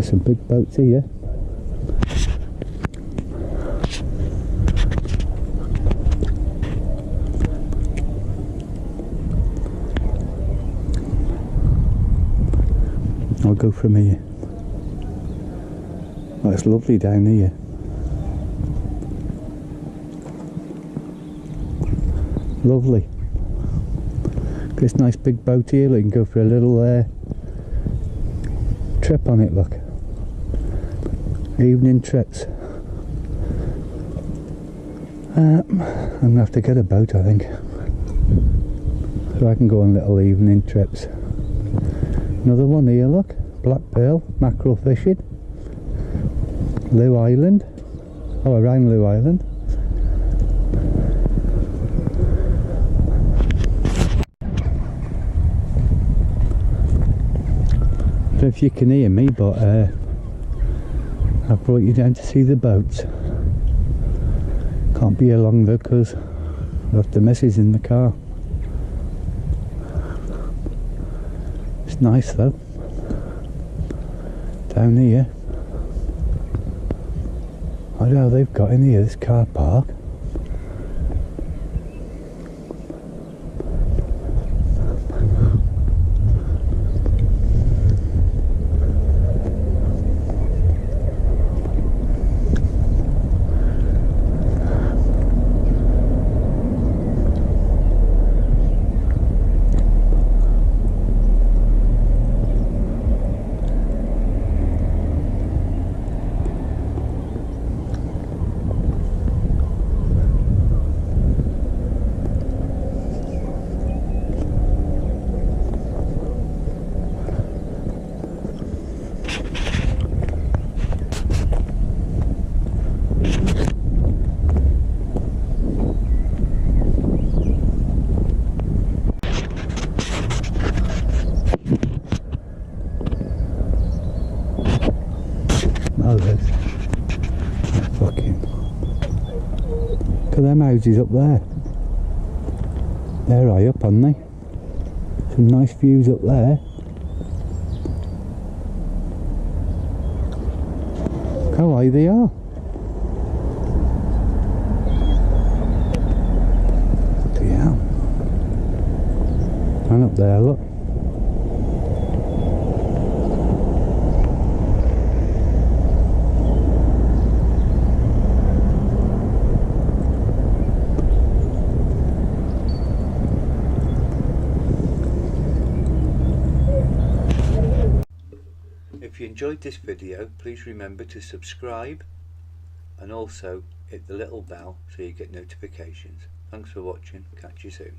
Nice and big boats here. I'll go from here. Oh, it's lovely down here. Lovely. This nice big boat here, we can go for a little trip on it, look. Evening trips. I'm going to have to get a boat, I think. So I can go on little evening trips. Another one here, look. Black pearl, mackerel fishing. Looe Island. Oh, around Looe Island. I don't know if you can hear me, but I've brought you down to see the boats. Can't be here long though, because I've left the missus in the car. It's nice though. Down here. I don't know how they've got in here, this car park. Oh, there's fucking... Look at them houses up there. They're high up, aren't they? Some nice views up there. Look how high they are. Yeah. And up there, look. If you enjoyed this video, please remember to subscribe and also hit the little bell so you get notifications. Thanks for watching. Catch you soon.